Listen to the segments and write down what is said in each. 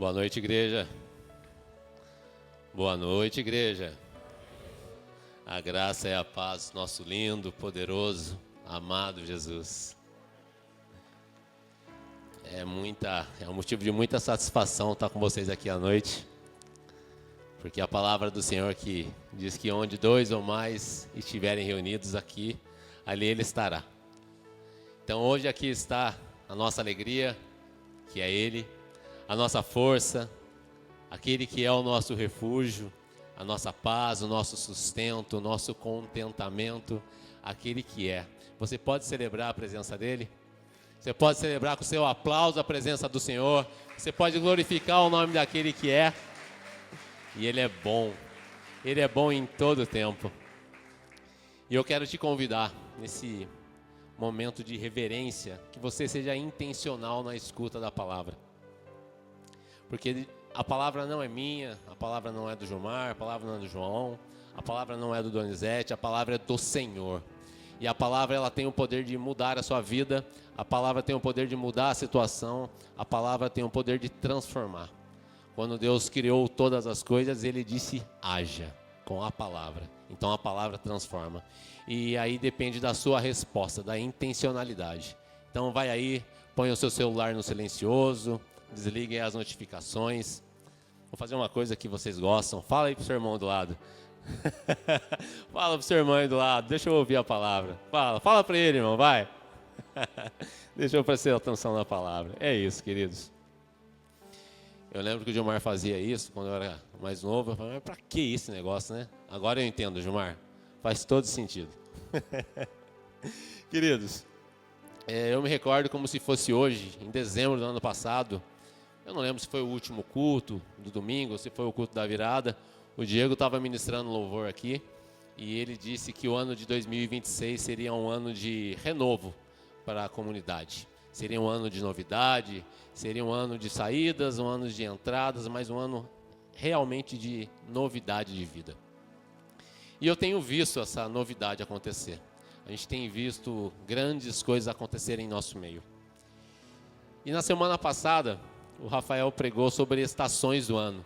Boa noite, igreja. Boa noite, igreja. A graça e a paz do nosso lindo, poderoso, amado Jesus. É um motivo de muita satisfação estar com vocês aqui à noite, porque a palavra do Senhor que diz que onde dois ou mais estiverem reunidos aqui, ali Ele estará. Então hoje aqui está a nossa alegria, que é Ele, a nossa força, aquele que é o nosso refúgio, a nossa paz, o nosso sustento, o nosso contentamento, aquele que é. Você pode celebrar a presença dEle? Você pode celebrar com o seu aplauso a presença do Senhor. Você pode glorificar o nome daquele que é. E Ele é bom. Ele é bom em todo o tempo. E eu quero te convidar, nesse momento de reverência, que você seja intencional na escuta da palavra. Porque a palavra não é minha, a palavra não é do Gilmar, a palavra não é do João, a palavra não é do Donizete, a palavra é do Senhor. E a palavra ela tem o poder de mudar a sua vida, a palavra tem o poder de mudar a situação, a palavra tem o poder de transformar. Quando Deus criou todas as coisas, Ele disse, haja, com a palavra. Então a palavra transforma. E aí depende da sua resposta, da intencionalidade. Então vai aí, põe o seu celular no silencioso, desliguem as notificações. Vou fazer uma coisa que vocês gostam. Fala aí pro seu irmão do lado. Fala pro seu irmão aí do lado. Deixa eu ouvir a palavra. Fala para ele, irmão, vai. Deixa eu prestar atenção na palavra. É isso, queridos. Eu lembro que o Gilmar fazia isso quando eu era mais novo. Eu falei, mas pra que esse negócio, né? Agora eu entendo, Gilmar. Faz todo sentido. Queridos, eu me recordo como se fosse hoje, em dezembro do ano passado. Eu não lembro se foi o último culto do domingo, se foi o culto da virada. O Diego estava ministrando louvor aqui e ele disse que o ano de 2026 seria um ano de renovo para a comunidade. Seria um ano de novidade, seria um ano de saídas, um ano de entradas, mas um ano realmente de novidade de vida. E eu tenho visto essa novidade acontecer. A gente tem visto grandes coisas acontecerem em nosso meio. E na semana passada, o Rafael pregou sobre estações do ano.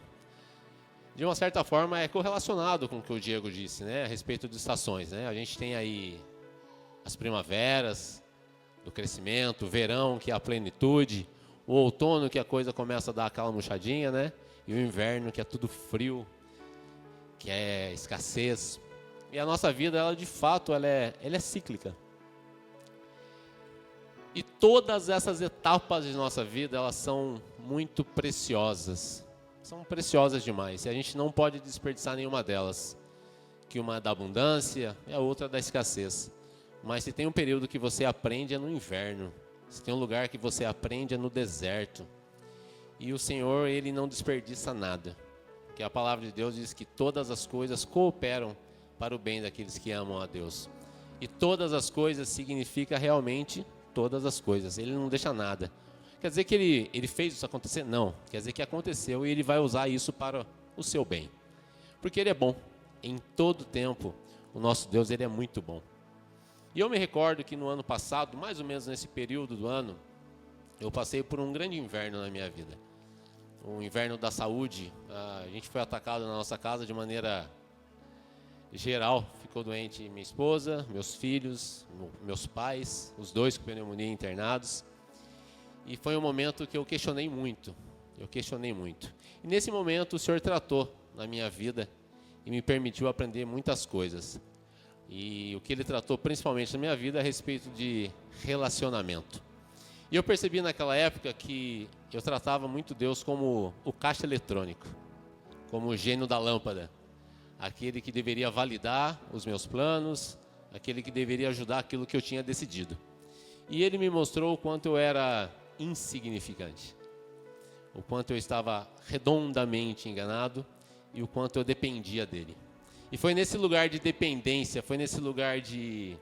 De uma certa forma é correlacionado com o que o Diego disse, né, a respeito de estações, né? A gente tem aí as primaveras, do crescimento, o verão, que é a plenitude, o outono, que a coisa começa a dar aquela murchadinha, né? E o inverno, que é tudo frio, que é escassez. E a nossa vida, ela de fato, ela é cíclica. E todas essas etapas de nossa vida, elas são muito preciosas. São preciosas demais. E a gente não pode desperdiçar nenhuma delas. Que uma é da abundância e a outra é da escassez. Mas se tem um período que você aprende é no inverno. Se tem um lugar que você aprende é no deserto. E o Senhor, Ele não desperdiça nada. Porque a palavra de Deus diz que todas as coisas cooperam para o bem daqueles que amam a Deus. E todas as coisas significa realmente todas as coisas. Ele não deixa nada. Quer dizer que ele fez isso acontecer? Não. Quer dizer que aconteceu e Ele vai usar isso para o seu bem. Porque Ele é bom. Em todo tempo, o nosso Deus, Ele é muito bom. E eu me recordo que no ano passado, mais ou menos nesse período do ano, eu passei por um grande inverno na minha vida. O inverno da saúde. A gente foi atacado na nossa casa de maneira geral. Ficou doente minha esposa, meus filhos, meus pais, os dois com pneumonia internados. E foi um momento que eu questionei muito. E nesse momento o Senhor tratou na minha vida e me permitiu aprender muitas coisas. E o que Ele tratou principalmente na minha vida é a respeito de relacionamento. E eu percebi naquela época que eu tratava muito Deus como o caixa eletrônico, como o gênio da lâmpada, aquele que deveria validar os meus planos, aquele que deveria ajudar aquilo que eu tinha decidido. E Ele me mostrou o quanto eu era insignificante, o quanto eu estava redondamente enganado e o quanto eu dependia dEle. E foi nesse lugar de dependência, foi nesse lugar de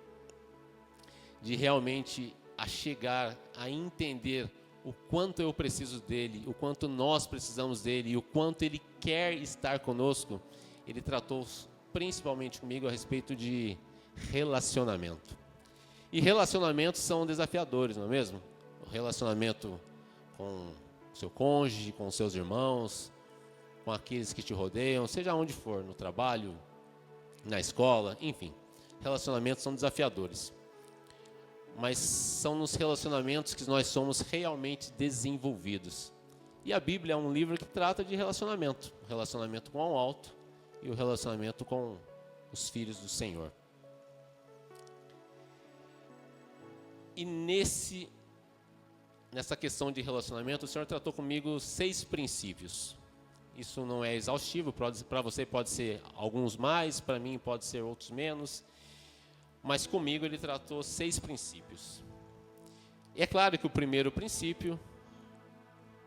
realmente a chegar a entender o quanto eu preciso dEle, o quanto nós precisamos dEle e o quanto Ele quer estar conosco. Ele tratou principalmente comigo a respeito de relacionamento. E relacionamentos são desafiadores, não é mesmo? O relacionamento com com seu cônjuge, com seus irmãos, com aqueles que te rodeiam, seja onde for, no trabalho, na escola, enfim. Relacionamentos são desafiadores. Mas são nos relacionamentos que nós somos realmente desenvolvidos. E a Bíblia é um livro que trata de relacionamento. O relacionamento com o alto e o relacionamento com os filhos do Senhor. E nessa questão de relacionamento, o Senhor tratou comigo 6 princípios. Isso não é exaustivo, para você pode ser alguns mais, para mim pode ser outros menos. Mas comigo ele tratou 6 princípios. E é claro que o primeiro princípio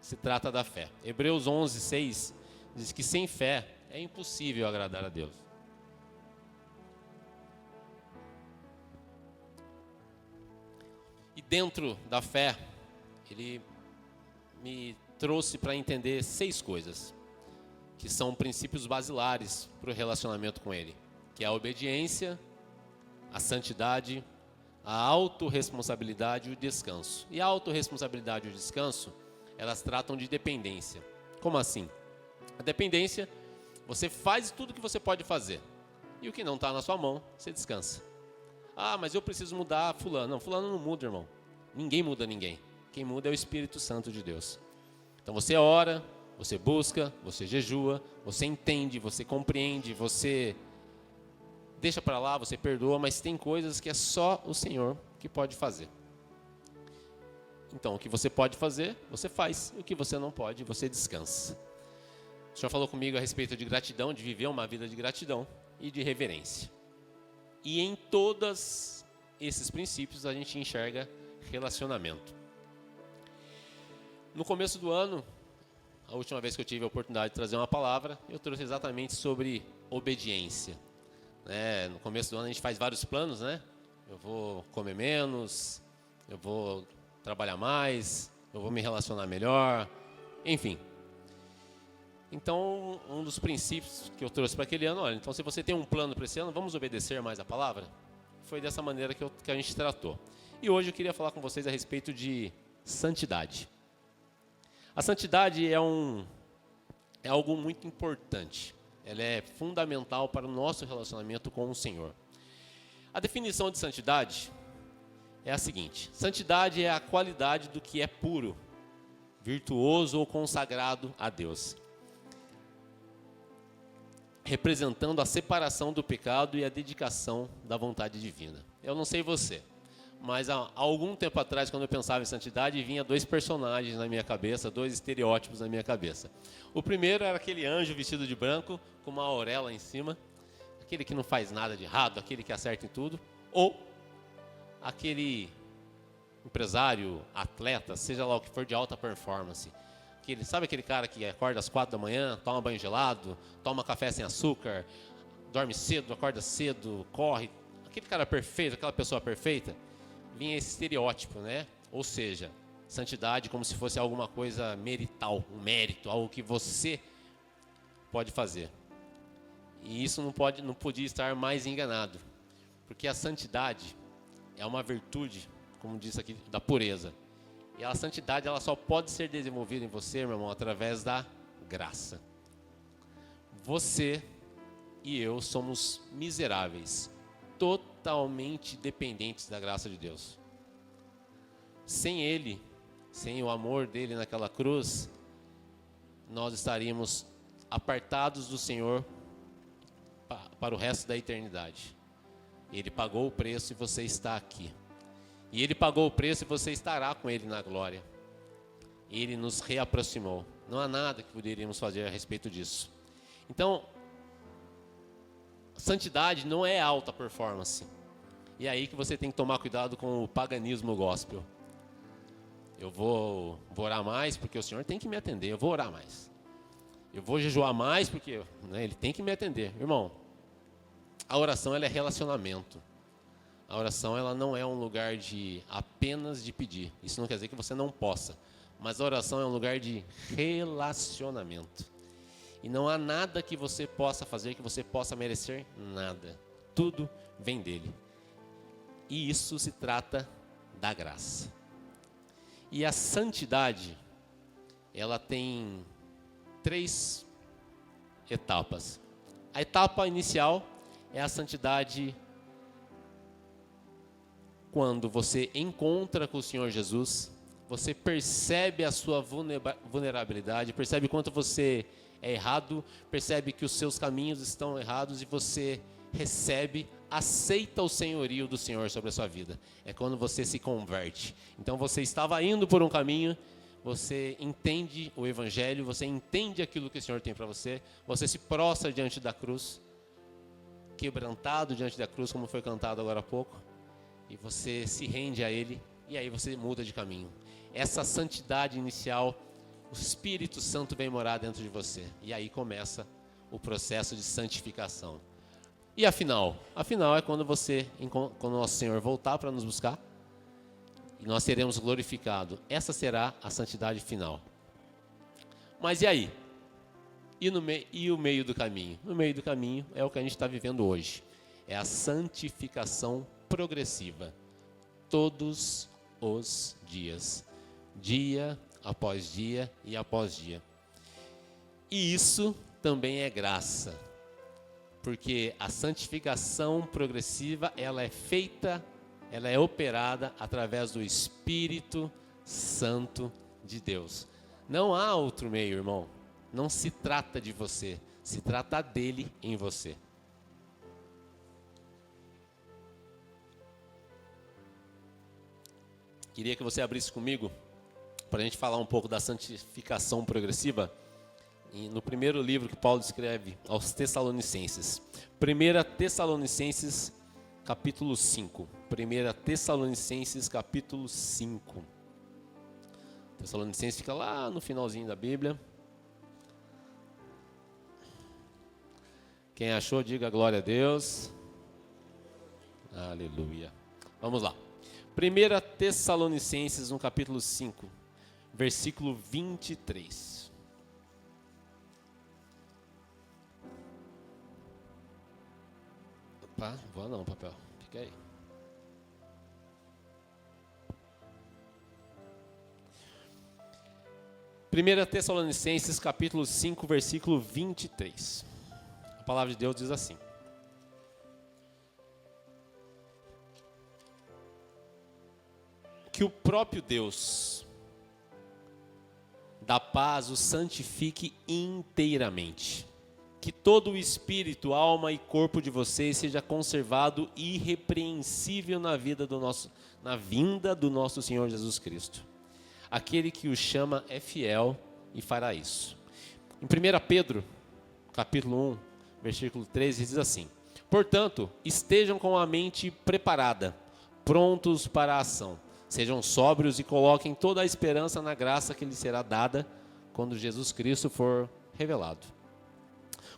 se trata da fé. Hebreus 11:6 diz que sem fé é impossível agradar a Deus. E dentro da fé, ele me trouxe para entender 6 coisas, que são princípios basilares para o relacionamento com Ele, que é a obediência, a santidade, a autorresponsabilidade e o descanso. E a autorresponsabilidade e o descanso, elas tratam de dependência. Como assim? A dependência, você faz tudo o que você pode fazer. E o que não está na sua mão, você descansa. Ah, mas eu preciso mudar fulano. Não, fulano não muda, irmão. Ninguém muda ninguém. Quem muda é o Espírito Santo de Deus. Então você ora, você busca, você jejua, você entende, você compreende, você deixa para lá, você perdoa, mas tem coisas que é só o Senhor que pode fazer. Então, o que você pode fazer, você faz. E o que você não pode, você descansa. O Senhor falou comigo a respeito de gratidão, de viver uma vida de gratidão e de reverência. E em todos esses princípios a gente enxerga relacionamento. No começo do ano, a última vez que eu tive a oportunidade de trazer uma palavra, eu trouxe exatamente sobre obediência. No começo do ano a gente faz vários planos, né? Eu vou comer menos, eu vou trabalhar mais, eu vou me relacionar melhor, enfim. Então, um dos princípios que eu trouxe para aquele ano, olha, então se você tem um plano para esse ano, vamos obedecer mais a palavra? Foi dessa maneira que a gente tratou. E hoje eu queria falar com vocês a respeito de santidade. A santidade é algo muito importante. Ela é fundamental para o nosso relacionamento com o Senhor. A definição de santidade é a seguinte: santidade é a qualidade do que é puro, virtuoso ou consagrado a Deus, representando a separação do pecado e a dedicação da vontade divina. Eu não sei você, mas há algum tempo atrás, quando eu pensava em santidade, vinha 2 personagens na minha cabeça, 2 estereótipos na minha cabeça. O primeiro era aquele anjo vestido de branco, com uma auréola em cima, aquele que não faz nada de errado, aquele que acerta em tudo, ou aquele empresário, atleta, seja lá o que for, de alta performance. Sabe aquele cara que acorda às 4 da manhã, toma banho gelado, toma café sem açúcar, dorme cedo, acorda cedo, corre. Aquele cara perfeito, aquela pessoa perfeita, vinha esse estereótipo, né? Ou seja, santidade como se fosse alguma coisa merital, um mérito, algo que você pode fazer. E isso não podia estar mais enganado, porque a santidade é uma virtude, como disse aqui, da pureza. E a santidade ela só pode ser desenvolvida em você, meu irmão, através da graça. Você e eu somos miseráveis, totalmente dependentes da graça de Deus. Sem Ele, sem o amor dele naquela cruz, nós estaríamos apartados do Senhor para o resto da eternidade. Ele pagou o preço e você está aqui. E Ele pagou o preço e você estará com Ele na glória. Ele nos reaproximou. Não há nada que poderíamos fazer a respeito disso. Então, santidade não é alta performance. E é aí que você tem que tomar cuidado com o paganismo gospel. Eu vou orar mais porque o Senhor tem que me atender. Eu vou orar mais. Eu vou jejuar mais porque Ele tem que me atender. Irmão, a oração ela é relacionamento. A oração ela não é um lugar de apenas de pedir. Isso não quer dizer que você não possa. Mas a oração é um lugar de relacionamento. E não há nada que você possa fazer, que você possa merecer nada. Tudo vem dele. E isso se trata da graça. E a santidade, ela tem 3 etapas. A etapa inicial é a santidade quando você encontra com o Senhor Jesus, você percebe a sua vulnerabilidade, percebe quanto você é errado, percebe que os seus caminhos estão errados e você recebe, aceita o senhorio do Senhor sobre a sua vida. É quando você se converte. Então você estava indo por um caminho, você entende o Evangelho, você entende aquilo que o Senhor tem para você, você se prostra diante da cruz, quebrantado diante da cruz, como foi cantado agora há pouco, e você se rende a Ele, e aí você muda de caminho. Essa santidade inicial, o Espírito Santo vem morar dentro de você, e aí começa o processo de santificação. E afinal é quando o nosso Senhor voltar para nos buscar, e nós seremos glorificados. Essa será a santidade final. Mas e aí? E o meio do caminho? No meio do caminho é o que a gente está vivendo hoje. É a santificação progressiva. Todos os dias. Dia após dia e após dia. E isso também é graça. Porque a santificação progressiva, ela é operada através do Espírito Santo de Deus. Não há outro meio, irmão. Não se trata de você, se trata dele em você. Queria que você abrisse comigo para a gente falar um pouco da santificação progressiva. E no primeiro livro que Paulo escreve aos Tessalonicenses. 1 Tessalonicenses capítulo 5. 1 Tessalonicenses capítulo 5. Tessalonicenses fica lá no finalzinho da Bíblia. Quem achou, diga glória a Deus. Aleluia. Vamos lá. 1 Tessalonicenses, no capítulo 5, versículo 23. Opa, voa não, papel. Fica aí. Primeira Tessalonicenses, capítulo 5, versículo 23. A palavra de Deus diz assim: que o próprio Deus da paz o santifique inteiramente. Que todo o espírito, alma e corpo de vocês seja conservado irrepreensível na vinda do nosso Senhor Jesus Cristo. Aquele que o chama é fiel e fará isso. Em 1 Pedro, capítulo 1, versículo 13, diz assim: portanto, estejam com a mente preparada, prontos para a ação. Sejam sóbrios e coloquem toda a esperança na graça que lhes será dada quando Jesus Cristo for revelado.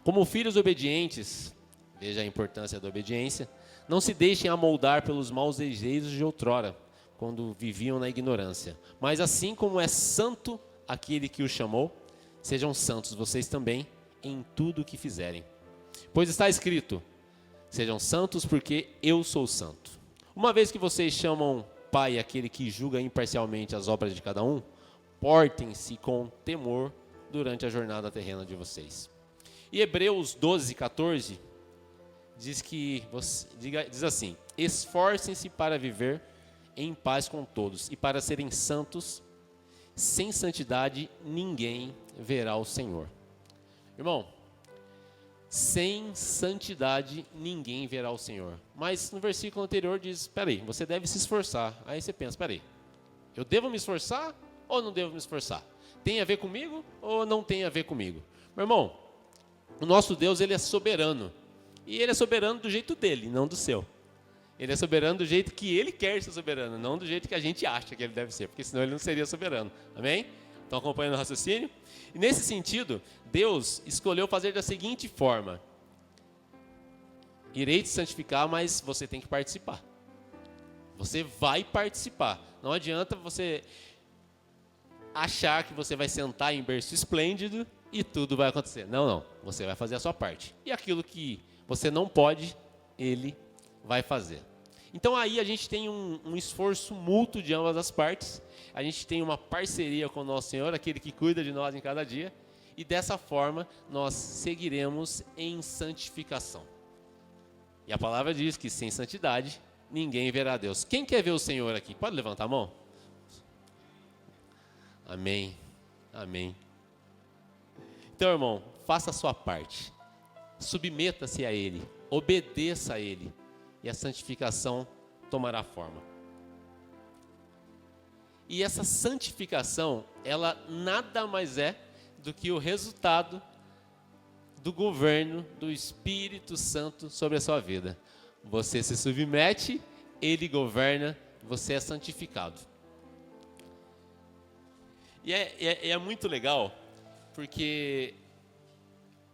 Como filhos obedientes, veja a importância da obediência, não se deixem amoldar pelos maus desejos de outrora, quando viviam na ignorância. Mas assim como é santo aquele que o chamou, sejam santos vocês também em tudo o que fizerem. Pois está escrito: sejam santos porque eu sou santo. Uma vez que vocês chamam Pai aquele que julga imparcialmente as obras de cada um, portem-se com temor durante a jornada terrena de vocês. E Hebreus 12, 14 diz assim: esforcem-se para viver em paz com todos e para serem santos. Sem santidade ninguém verá o Senhor. Irmão, sem santidade ninguém verá o Senhor. Mas no versículo anterior diz: espera aí, você deve se esforçar. Aí você pensa: espera aí, eu devo me esforçar ou não devo me esforçar? Tem a ver comigo ou não tem a ver comigo? Meu irmão, o nosso Deus, ele é soberano. E ele é soberano do jeito dele, não do seu. Ele é soberano do jeito que ele quer ser soberano, não do jeito que a gente acha que ele deve ser, porque senão ele não seria soberano. Amém? Estão acompanhando o raciocínio? E nesse sentido, Deus escolheu fazer da seguinte forma: irei te santificar, mas você tem que participar. Você vai participar. Não adianta você achar que você vai sentar em berço esplêndido e tudo vai acontecer. Não. Você vai fazer a sua parte. E aquilo que você não pode, ele vai fazer. Então aí a gente tem um esforço mútuo de ambas as partes, a gente tem uma parceria com o nosso Senhor, aquele que cuida de nós em cada dia, e dessa forma nós seguiremos em santificação. E a palavra diz que sem santidade ninguém verá a Deus. Quem quer ver o Senhor aqui? Pode levantar a mão? Amém, amém. Então, irmão, faça a sua parte, submeta-se a Ele, obedeça a Ele, e a santificação tomará forma. E essa santificação, ela nada mais é do que o resultado do governo do Espírito Santo sobre a sua vida. Você se submete, Ele governa, você é santificado. E é muito legal, porque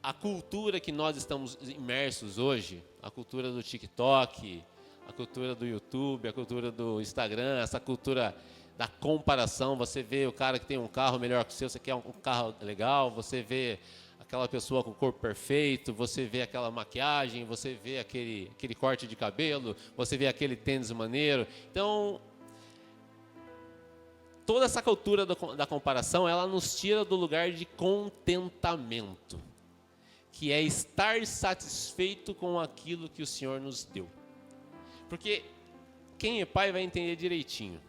a cultura que nós estamos imersos hoje, a cultura do TikTok, a cultura do YouTube, a cultura do Instagram, essa cultura da comparação, você vê o cara que tem um carro melhor que o seu, você quer um carro legal, você vê aquela pessoa com o corpo perfeito, você vê aquela maquiagem, você vê aquele corte de cabelo, você vê aquele tênis maneiro. Então, toda essa cultura da comparação, ela nos tira do lugar de contentamento, que é estar satisfeito com aquilo que o Senhor nos deu. Porque quem é pai vai entender direitinho.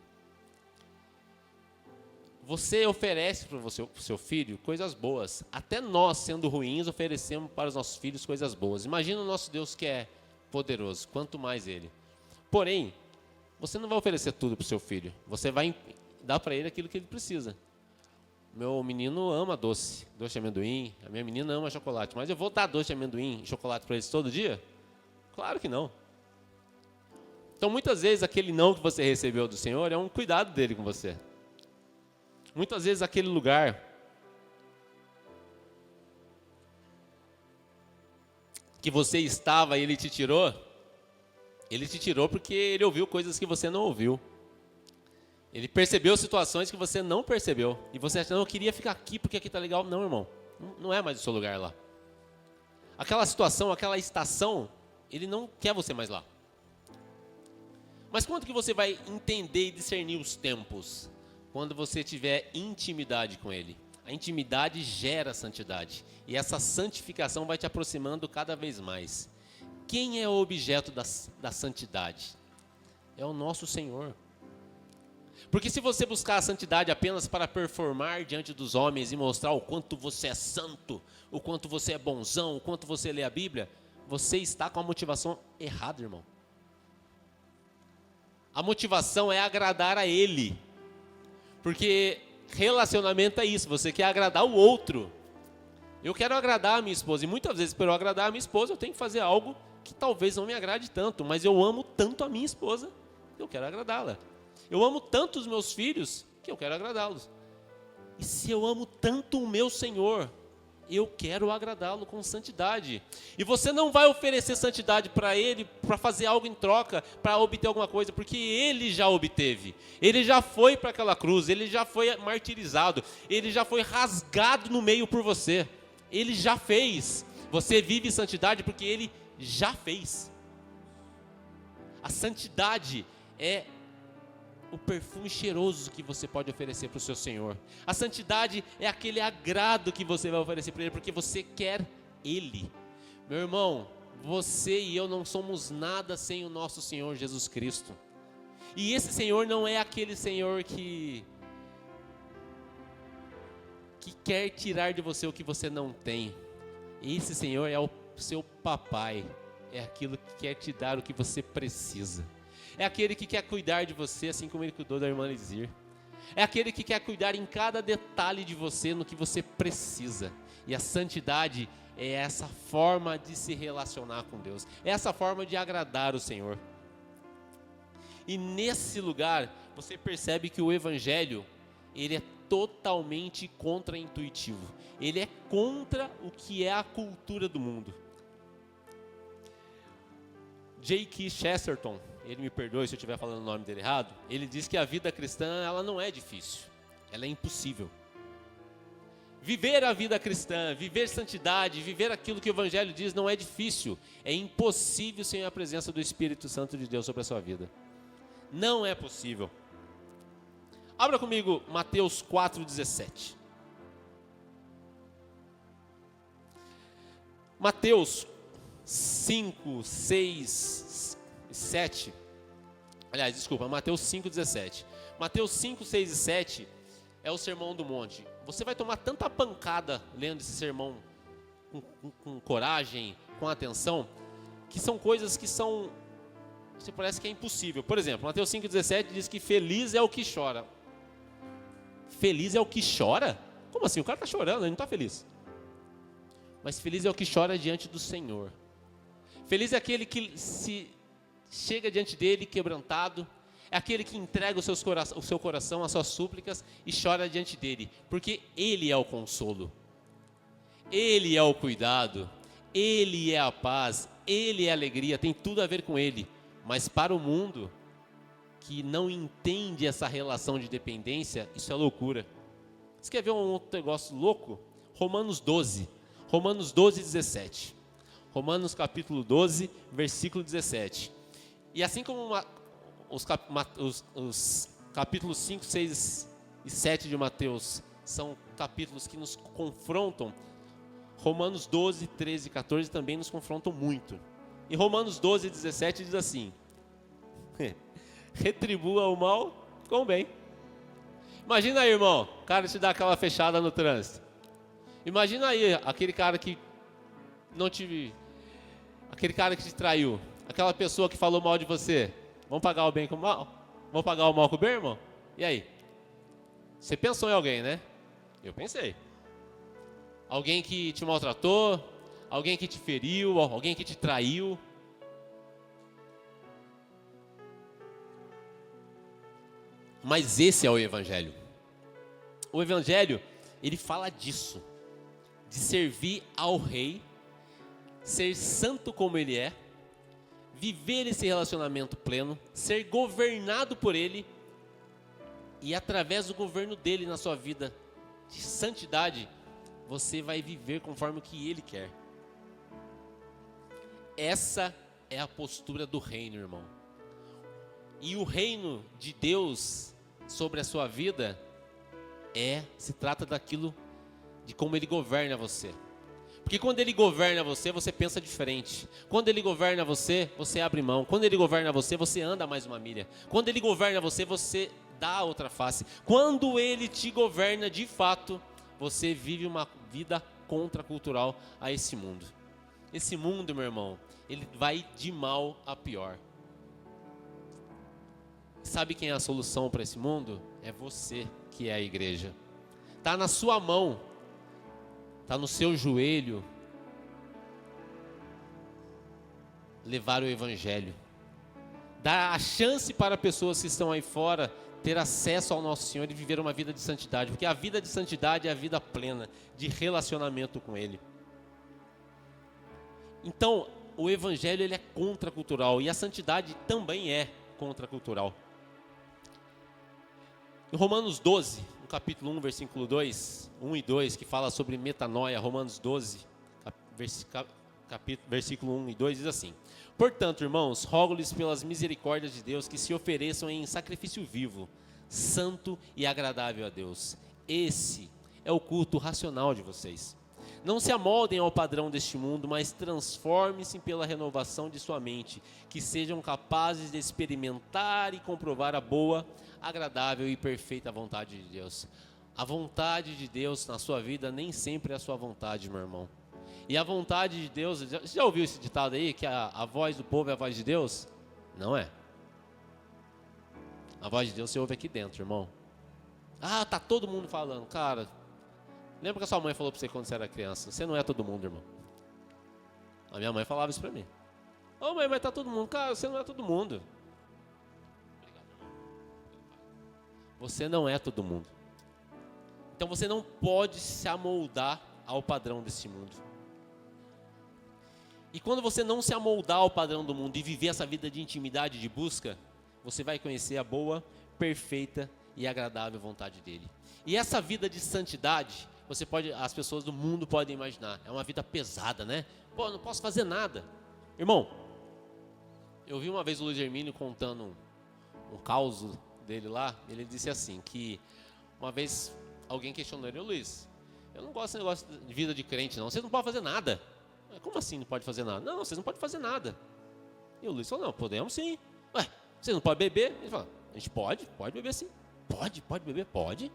Você oferece para o seu filho coisas boas. Até nós, sendo ruins, oferecemos para os nossos filhos coisas boas. Imagina o nosso Deus que é poderoso, quanto mais Ele. Porém, você não vai oferecer tudo para o seu filho. Você vai dar para ele aquilo que ele precisa. Meu menino ama doce de amendoim, a minha menina ama chocolate, mas eu vou dar doce de amendoim e chocolate para eles todo dia? Claro que não. Então, muitas vezes, aquele não que você recebeu do Senhor é um cuidado dele com você. Muitas vezes, aquele lugar que você estava e ele te tirou porque ele ouviu coisas que você não ouviu. Ele percebeu situações que você não percebeu. E você acha, não, eu queria ficar aqui porque aqui está legal. Não, irmão, não é mais o seu lugar lá. Aquela situação, aquela estação, ele não quer você mais lá. Mas quando que você vai entender e discernir os tempos? Quando você tiver intimidade com Ele. A intimidade gera santidade. E essa santificação vai te aproximando cada vez mais. Quem é o objeto da santidade? É o nosso Senhor. Porque se você buscar a santidade apenas para performar diante dos homens e mostrar o quanto você é santo, o quanto você é bonzão, o quanto você lê a Bíblia, você está com a motivação errada, irmão. A motivação é agradar a Ele. Porque relacionamento é isso, você quer agradar o outro. Eu quero agradar a minha esposa, e muitas vezes para eu agradar a minha esposa eu tenho que fazer algo que talvez não me agrade tanto, mas eu amo tanto a minha esposa, que eu quero agradá-la. Eu amo tanto os meus filhos, que eu quero agradá-los. E se eu amo tanto o meu Senhor, eu quero agradá-lo com santidade. E você não vai oferecer santidade para Ele, para fazer algo em troca, para obter alguma coisa, porque Ele já obteve. Ele já foi para aquela cruz, Ele já foi martirizado, Ele já foi rasgado no meio por você. Ele já fez. Você vive santidade porque Ele já fez. A santidade é o perfume cheiroso que você pode oferecer para o seu Senhor. A santidade é aquele agrado que você vai oferecer para Ele, porque você quer Ele. Meu irmão, você e eu não somos nada sem o nosso Senhor Jesus Cristo. E esse Senhor não é aquele Senhor que quer tirar de você o que você não tem. Esse Senhor é o seu papai, é aquilo que quer te dar o que você precisa. É aquele que quer cuidar de você, assim como Ele cuidou da irmã Lizir. É aquele que quer cuidar em cada detalhe de você, no que você precisa. E a santidade é essa forma de se relacionar com Deus. É essa forma de agradar o Senhor. E nesse lugar, você percebe que o Evangelho, ele é totalmente contra-intuitivo. Ele é contra o que é a cultura do mundo. J.K. Chesterton, ele me perdoe se eu estiver falando o nome dele errado, ele diz que a vida cristã, ela não é difícil, ela é impossível. Viver a vida cristã, viver santidade, viver aquilo que o Evangelho diz não é difícil. É impossível sem a presença do Espírito Santo de Deus sobre a sua vida. Não é possível. Abra comigo Mateus 4,17. Mateus 5, 6, 7. Aliás, desculpa, Mateus 5,17. Mateus 5, 6 e 7 é o Sermão do Monte. Você vai tomar tanta pancada lendo esse sermão com coragem, com atenção, que são coisas que são, você parece que é impossível. Por exemplo, Mateus 5,17 diz que feliz é o que chora. Feliz é o que chora? Como assim? O cara está chorando, ele não está feliz. Mas feliz é o que chora diante do Senhor. Feliz é aquele que se chega diante dele quebrantado. É aquele que entrega o seu coração, as suas súplicas e chora diante dele. Porque ele é o consolo. Ele é o cuidado. Ele é a paz. Ele é a alegria. Tem tudo a ver com ele. Mas para o mundo que não entende essa relação de dependência, isso é loucura. Você quer ver um outro negócio louco? Romanos 12. Romanos 12, 17. Romanos capítulo 12, versículo 17. E assim como os capítulos 5, 6 e 7 de Mateus são capítulos que nos confrontam, Romanos 12, 13 e 14 também nos confrontam muito. Em Romanos 12, 17 diz assim: retribua o mal com o bem. Imagina aí, irmão, o cara te dá aquela fechada no trânsito. Imagina aí, aquele cara que não te... aquele cara que te traiu, aquela pessoa que falou mal de você. Vamos pagar o bem com o mal? Vamos pagar o mal com o bem, irmão? E aí? Você pensou em alguém, né? Eu pensei. Alguém que te maltratou, alguém que te feriu, alguém que te traiu. Mas esse é o Evangelho. O Evangelho, ele fala disso. De servir ao Rei, ser santo como Ele é, viver esse relacionamento pleno, ser governado por Ele e através do governo dEle na sua vida de santidade, você vai viver conforme o que Ele quer. Essa é a postura do reino, irmão. E o reino de Deus sobre a sua vida se trata daquilo de como Ele governa você. Porque quando Ele governa você, você pensa diferente. Quando Ele governa você, você abre mão. Quando Ele governa você, você anda mais uma milha. Quando Ele governa você, você dá outra face. Quando Ele te governa de fato, você vive uma vida contracultural a esse mundo. Esse mundo, meu irmão, ele vai de mal a pior. Sabe quem é a solução para esse mundo? É você que é a igreja. Está na sua mão. Está no seu joelho levar o Evangelho. Dar a chance para pessoas que estão aí fora ter acesso ao nosso Senhor e viver uma vida de santidade. Porque a vida de santidade é a vida plena de relacionamento com Ele. Então, o Evangelho ele é contracultural e a santidade também é contracultural. Em Romanos 12, no capítulo 1, versículo 2, 1 e 2, que fala sobre metanoia, Romanos 12, versículo 1 e 2, diz assim: portanto, irmãos, rogo-lhes pelas misericórdias de Deus que se ofereçam em sacrifício vivo, santo e agradável a Deus. Esse é o culto racional de vocês. Não se amoldem ao padrão deste mundo, mas transformem-se pela renovação de sua mente, que sejam capazes de experimentar e comprovar a boa, agradável e perfeita vontade de Deus. A vontade de Deus na sua vida nem sempre é a sua vontade, meu irmão. E a vontade de Deus, você já ouviu esse ditado aí, que a voz do povo é a voz de Deus? Não é. A voz de Deus você ouve aqui dentro, irmão. Ah, tá todo mundo falando. Cara, lembra que a sua mãe falou para você quando você era criança? Você não é todo mundo, irmão. A minha mãe falava isso para mim. Ô mãe, mas tá todo mundo. Cara, você não é todo mundo. Você não é todo mundo. Então você não pode se amoldar ao padrão desse mundo. E quando você não se amoldar ao padrão do mundo e viver essa vida de intimidade, de busca, você vai conhecer a boa, perfeita e agradável vontade dele. E essa vida de santidade as pessoas do mundo podem imaginar. É uma vida pesada, né? Pô, não posso fazer nada. Irmão, eu vi uma vez o Luiz Hermínio contando um caos dele lá. Ele disse assim, que uma vez alguém questionou ele: Luiz, eu não gosto desse negócio de vida de crente não, vocês não podem fazer nada. Como assim não pode fazer nada? Não, vocês não podem fazer nada. E o Luiz falou: não, podemos sim. Ué, vocês não podem beber? Ele falou: a gente pode beber sim. Pode beber? Pode.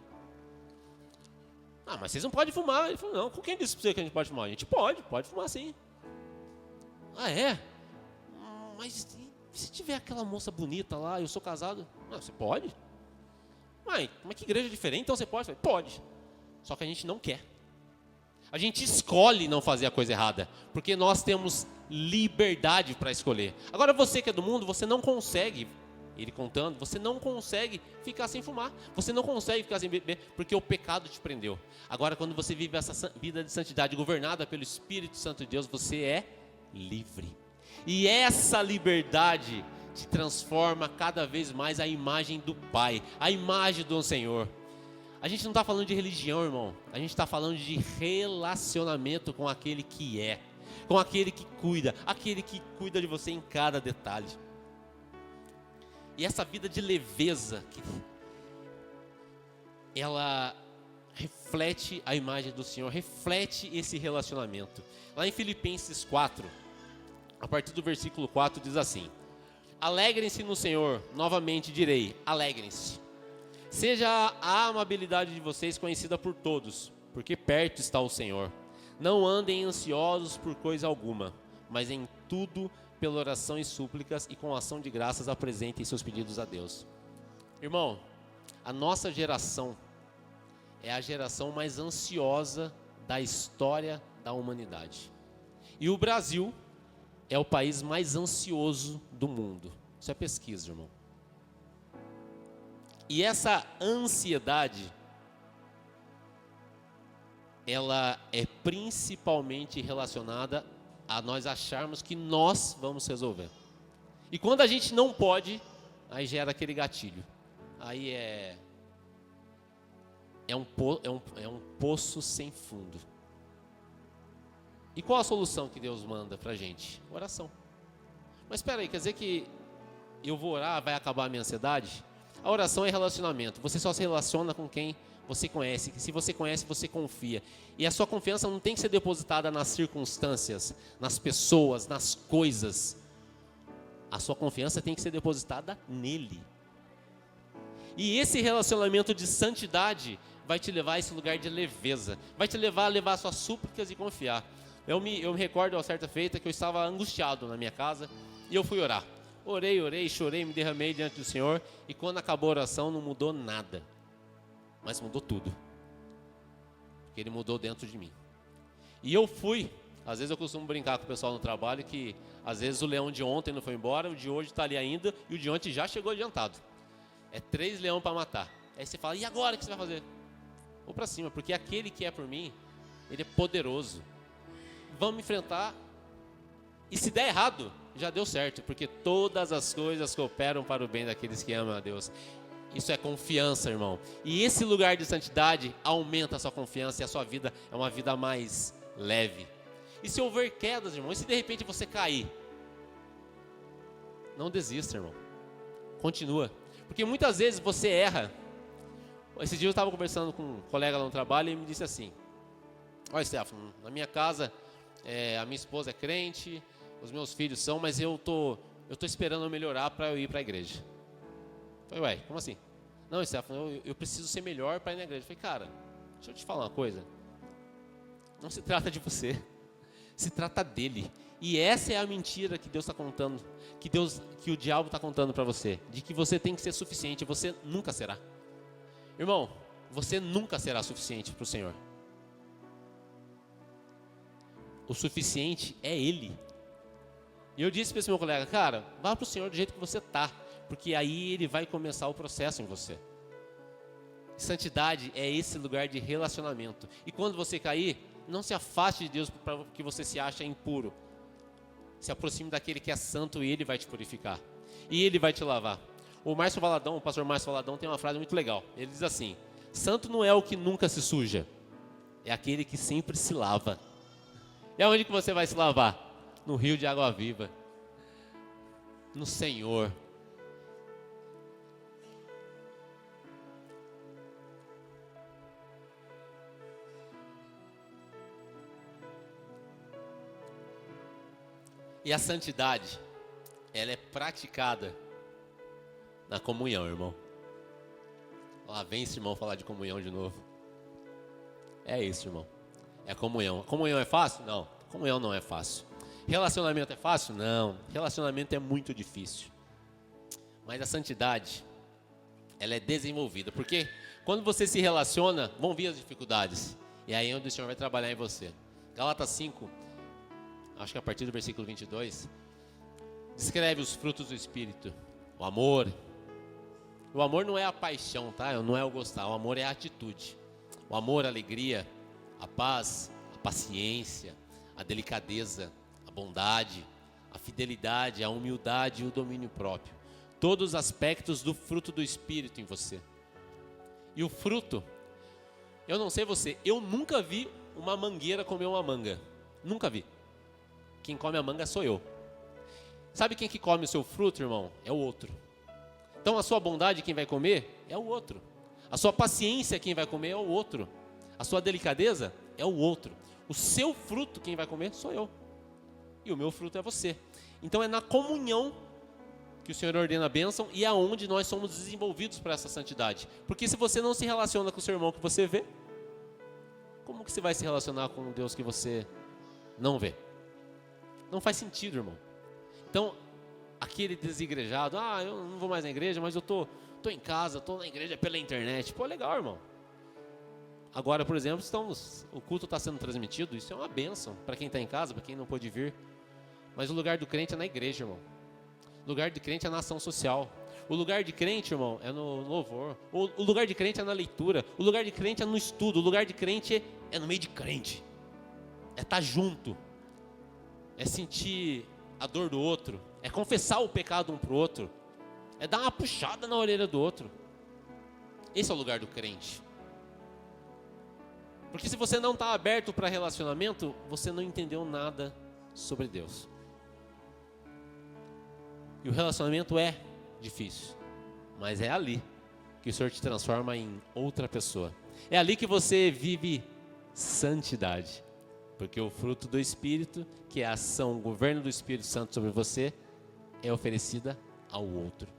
Ah, mas vocês não podem fumar. Ele falou: não, com quem disse pra você que a gente pode fumar? A gente pode fumar sim. Ah, é? Mas se tiver aquela moça bonita lá, eu sou casado? Não, você pode. Mas que igreja diferente, então você pode? Pode. Só que a gente não quer. A gente escolhe não fazer a coisa errada, porque nós temos liberdade para escolher. Agora você que é do mundo, você não consegue, ele contando, você não consegue ficar sem fumar, você não consegue ficar sem beber, porque o pecado te prendeu. Agora quando você vive essa vida de santidade governada pelo Espírito Santo de Deus, você é livre. E essa liberdade te transforma cada vez mais a imagem do Pai, a imagem do Senhor. A gente não está falando de religião, irmão. A gente está falando de relacionamento com aquele que é, com aquele que cuida de você em cada detalhe. E essa vida de leveza, ela reflete a imagem do Senhor, reflete esse relacionamento. Lá em Filipenses 4, a partir do versículo 4, diz assim: alegrem-se no Senhor, novamente direi, alegrem-se. Seja a amabilidade de vocês conhecida por todos, porque perto está o Senhor. Não andem ansiosos por coisa alguma, mas em tudo, pela oração e súplicas e com ação de graças, apresentem seus pedidos a Deus. Irmão, a nossa geração é a geração mais ansiosa da história da humanidade. E o Brasil é o país mais ansioso do mundo. Isso é pesquisa, irmão. E essa ansiedade, ela é principalmente relacionada a nós acharmos que nós vamos resolver. E quando a gente não pode, aí gera aquele gatilho. Aí é um poço sem fundo. E qual a solução que Deus manda pra gente? Oração. Mas espera aí, quer dizer que eu vou orar, vai acabar a minha ansiedade? A oração é relacionamento. Você só se relaciona com quem você conhece. Se você conhece, você confia. E a sua confiança não tem que ser depositada nas circunstâncias, nas pessoas, nas coisas. A sua confiança tem que ser depositada nele. E esse relacionamento de santidade vai te levar a esse lugar de leveza. Vai te levar a levar suas súplicas e confiar. Eu me recordo a certa feita que eu estava angustiado na minha casa e eu fui orar. Orei, chorei, me derramei diante do Senhor. E quando acabou a oração não mudou nada. Mas mudou tudo. Porque Ele mudou dentro de mim. E eu fui. Às vezes eu costumo brincar com o pessoal no trabalho que às vezes o leão de ontem não foi embora, o de hoje está ali ainda e o de ontem já chegou adiantado. É 3 leões para matar. Aí você fala: e agora o que você vai fazer? Vou para cima, porque aquele que é por mim, Ele é poderoso. Vamos enfrentar. E se der errado, já deu certo, porque todas as coisas cooperam para o bem daqueles que amam a Deus. Isso é confiança, irmão. E esse lugar de santidade aumenta a sua confiança e a sua vida é uma vida mais leve. E se houver quedas, irmão, e se de repente você cair, não desista, irmão. Continua. Porque muitas vezes você erra. Esse dia eu estava conversando com um colega lá no trabalho e ele me disse assim: olha, Stefano, na minha casa a minha esposa é crente, os meus filhos são, mas eu tô esperando eu melhorar para eu ir para a igreja. Eu falei: ué, como assim? Não, Stefano, eu preciso ser melhor para ir na igreja. Eu falei: cara, deixa eu te falar uma coisa. Não se trata de você, se trata dele. E essa é a mentira que Deus está contando, que o diabo está contando para você, de que você tem que ser suficiente. Você nunca será. Irmão, você nunca será suficiente para o Senhor. O suficiente é Ele. E eu disse para esse meu colega: cara, vá para o Senhor do jeito que você está, porque aí Ele vai começar o processo em você. Santidade é esse lugar de relacionamento. E quando você cair, não se afaste de Deus porque você se acha impuro. Se aproxime daquele que é santo e Ele vai te purificar. E Ele vai te lavar. O pastor Márcio Valadão tem uma frase muito legal. Ele diz assim: santo não é o que nunca se suja, é aquele que sempre se lava. E aonde que você vai se lavar? No rio de água viva, no Senhor. E a santidade, ela é praticada na comunhão, irmão. Lá vem esse irmão falar de comunhão de novo. É isso, irmão. É comunhão. Comunhão é fácil? Não. Comunhão não é fácil. Relacionamento é fácil? Não. Relacionamento é muito difícil. Mas a santidade, ela é desenvolvida. Porque quando você se relaciona, vão vir as dificuldades. E aí é onde o Senhor vai trabalhar em você. Gálatas 5, acho que a partir do versículo 22, descreve os frutos do Espírito. O amor. O amor não é a paixão, tá? Não é o gostar. O amor é a atitude. O amor, a alegria, a paz, a paciência, a delicadeza, a bondade, a fidelidade, a humildade e o domínio próprio. Todos os aspectos do fruto do Espírito em você. E o fruto, eu não sei você, eu nunca vi uma mangueira comer uma manga. Nunca vi. Quem come a manga sou eu. Sabe quem que come o seu fruto, irmão? É o outro. Então a sua bondade quem vai comer é o outro. A sua paciência quem vai comer é o outro. A sua delicadeza é o outro. O seu fruto quem vai comer sou eu. E o meu fruto é você. Então é na comunhão que o Senhor ordena a bênção e é onde nós somos desenvolvidos para essa santidade. Porque se você não se relaciona com o seu irmão que você vê, como que você vai se relacionar com o Deus que você não vê? Não faz sentido, irmão. Então, aquele desigrejado, eu não vou mais na igreja, mas eu tô em casa, tô na igreja pela internet. Pô, legal, irmão. Agora, por exemplo, o culto está sendo transmitido, isso é uma bênção para quem está em casa, para quem não pôde vir. Mas o lugar do crente é na igreja, irmão. O lugar do crente é na ação social. O lugar de crente, irmão, é no louvor. O lugar de crente é na leitura. O lugar de crente é no estudo. O lugar de crente é no meio de crente. É estar junto. É sentir a dor do outro. É confessar o pecado um para o outro. É dar uma puxada na orelha do outro. Esse é o lugar do crente. Porque se você não está aberto para relacionamento, você não entendeu nada sobre Deus. E o relacionamento é difícil. Mas é ali que o Senhor te transforma em outra pessoa. É ali que você vive santidade. Porque o fruto do Espírito, que é a ação, o governo do Espírito Santo sobre você, é oferecida ao outro.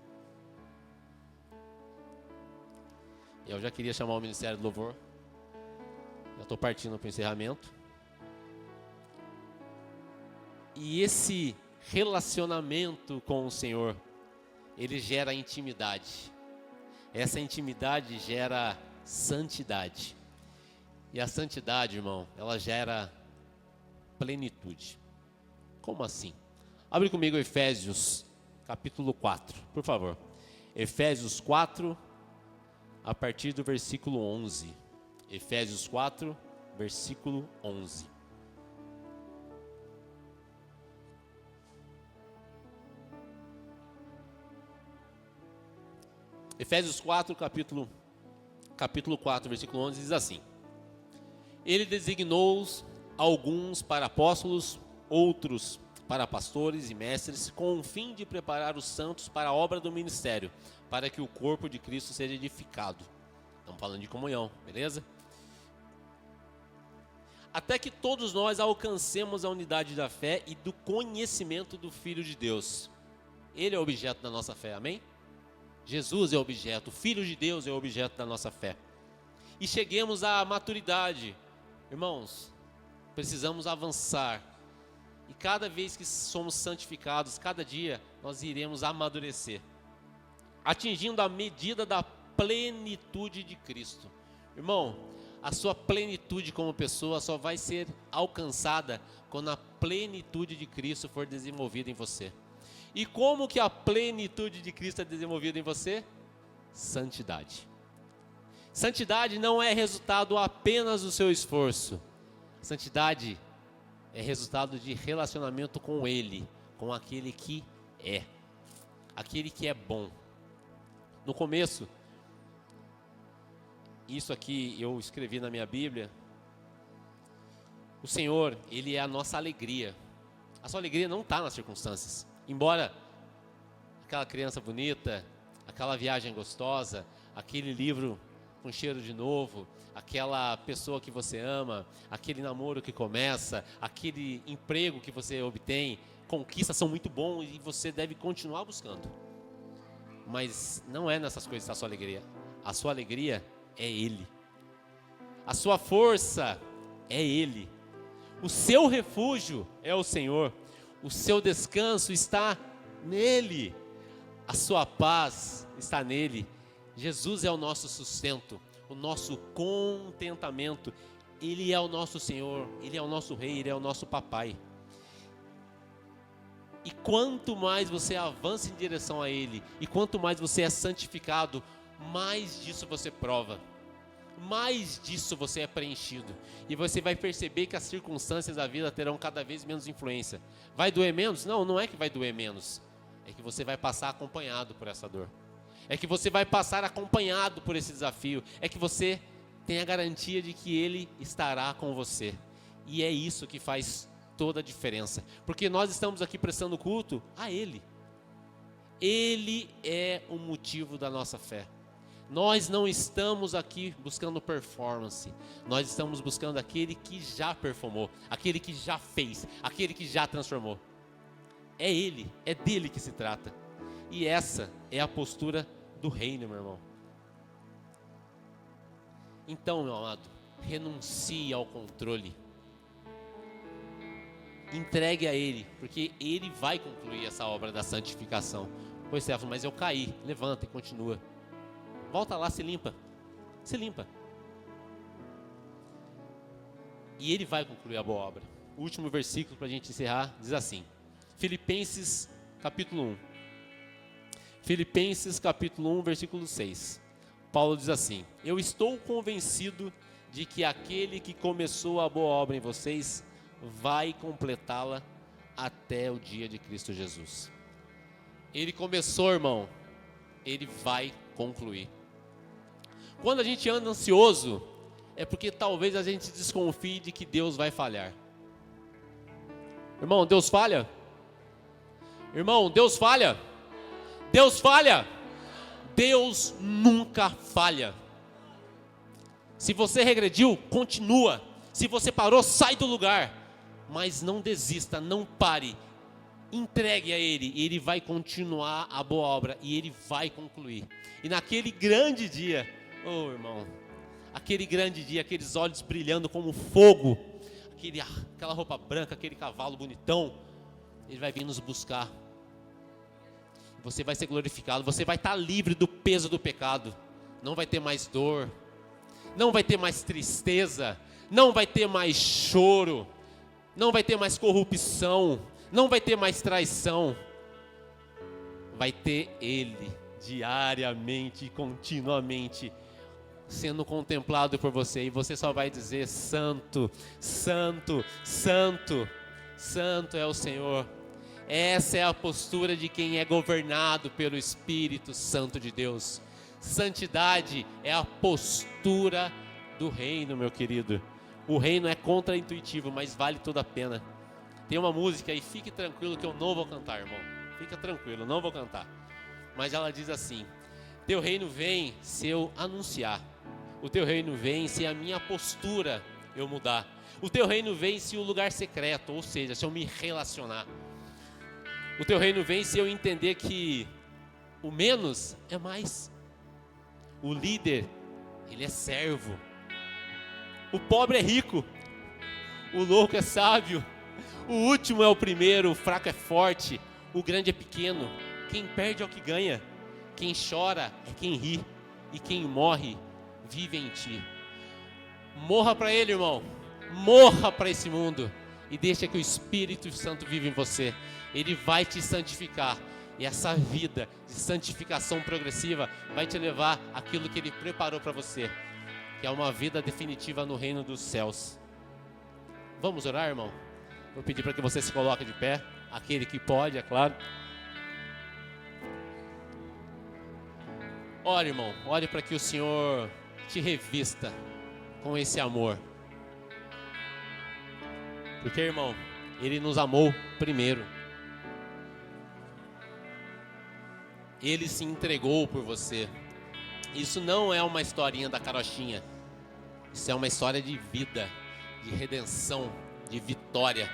Eu já queria chamar o Ministério do Louvor. Já estou partindo para o encerramento. E esse relacionamento com o Senhor, ele gera intimidade. Essa intimidade gera santidade. E a santidade, irmão, ela gera plenitude. Como assim? Abre comigo Efésios, capítulo 4, por favor. Efésios 4, a partir do versículo 11. Efésios 4, versículo 11. Efésios 4, capítulo 4, versículo 11, diz assim: Ele designou alguns para apóstolos, outros para pastores e mestres, com o fim de preparar os santos para a obra do ministério, para que o corpo de Cristo seja edificado. Estamos falando de comunhão, beleza? Até que todos nós alcancemos a unidade da fé e do conhecimento do Filho de Deus. Ele é o objeto da nossa fé, amém? Jesus é o objeto, o Filho de Deus é o objeto da nossa fé. E cheguemos à maturidade. Irmãos, precisamos avançar. E cada vez que somos santificados, cada dia, nós iremos amadurecer, atingindo a medida da plenitude de Cristo. Irmão, a sua plenitude como pessoa só vai ser alcançada quando a plenitude de Cristo for desenvolvida em você. E como que a plenitude de Cristo é desenvolvida em você? Santidade. Santidade não é resultado apenas do seu esforço. Santidade é resultado de relacionamento com Ele, com aquele que é, aquele que é bom. No começo, isso aqui eu escrevi na minha Bíblia, O Senhor, Ele é a nossa alegria. A sua alegria não está nas circunstâncias. Embora aquela criança bonita, aquela viagem gostosa, aquele livro com cheiro de novo, aquela pessoa que você ama, aquele namoro que começa, aquele emprego que você obtém, conquistas são muito bons e você deve continuar buscando. Mas não é nessas coisas que está a sua alegria. A sua alegria é Ele. A sua força é Ele. O seu refúgio é o Senhor. O seu descanso está nele. A sua paz está nele. Jesus é o nosso sustento, o nosso contentamento. Ele é o nosso Senhor, Ele é o nosso Rei, Ele é o nosso Papai. E quanto mais você avança em direção a Ele, e quanto mais você é santificado, mais disso você prova, mais disso você é preenchido. E você vai perceber que as circunstâncias da vida terão cada vez menos influência. Vai doer menos? Não, não é que vai doer menos. É que você vai passar acompanhado por essa dor. É que você vai passar acompanhado por esse desafio. É que você tem a garantia de que Ele estará com você. E é isso que faz toda a diferença. Porque nós estamos aqui prestando culto a Ele. Ele é o motivo da nossa fé. Nós não estamos aqui buscando performance. Nós estamos buscando aquele que já performou, aquele que já fez, aquele que já transformou. É Ele, é dele que se trata. E essa é a postura do reino, meu irmão. Então, meu amado, renuncie ao controle. Entregue a Ele, porque Ele vai concluir essa obra da santificação. Pois Céfalo, mas eu caí. Levanta e continua. Volta lá, se limpa. Se limpa. E Ele vai concluir a boa obra. O último versículo para a gente encerrar diz assim. Filipenses capítulo 1. Filipenses capítulo 1, versículo 6. Paulo diz assim: eu estou convencido de que aquele que começou a boa obra em vocês vai completá-la até o dia de Cristo Jesus. Ele começou, irmão, Ele vai concluir. Quando a gente anda ansioso, é porque talvez a gente desconfie de que Deus vai falhar. Irmão, Deus falha? Irmão, Deus falha? Deus falha? Deus nunca falha. Se você regrediu, continua. Se você parou, sai do lugar. Mas não desista, não pare. Entregue a Ele, e Ele vai continuar a boa obra, e Ele vai concluir. E naquele grande dia, oh irmão, aquele grande dia, aqueles olhos brilhando como fogo, aquela roupa branca, aquele cavalo bonitão, Ele vai vir nos buscar. Você vai ser glorificado, você vai estar livre do peso do pecado. Não vai ter mais dor, não vai ter mais tristeza, não vai ter mais choro, não vai ter mais corrupção, não vai ter mais traição. Vai ter Ele diariamente e continuamente sendo contemplado por você. E você só vai dizer: santo, santo, santo, santo é o Senhor. Essa é a postura de quem é governado pelo Espírito Santo de Deus. Santidade é a postura do reino, meu querido. O reino é contra-intuitivo, mas vale toda a pena. Tem uma música aí, fique tranquilo que eu não vou cantar, irmão. Fica tranquilo, não vou cantar. Mas ela diz assim: teu reino vem se eu anunciar. O teu reino vem se a minha postura eu mudar. O teu reino vem se o lugar secreto, ou seja, se eu me relacionar. O teu reino vem se eu entender que o menos é mais. O líder, ele é servo. O pobre é rico. O louco é sábio. O último é o primeiro, o fraco é forte. O grande é pequeno. Quem perde é o que ganha. Quem chora é quem ri. E quem morre, vive em ti. Morra para ele, irmão. Morra para esse mundo. E deixa que o Espírito Santo viva em você. Ele vai te santificar. E essa vida de santificação progressiva vai te levar àquilo que Ele preparou para você, que é uma vida definitiva no reino dos céus. Vamos orar, irmão? Vou pedir para que você se coloque de pé. Aquele que pode, é claro. Ore, irmão. Ore para que o Senhor te revista com esse amor. Porque, irmão, Ele nos amou primeiro. Ele se entregou por você. Isso não é uma historinha da carochinha. Isso é uma história de vida, de redenção, de vitória.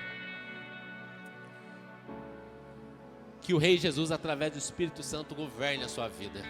Que o Rei Jesus, através do Espírito Santo, governe a sua vida.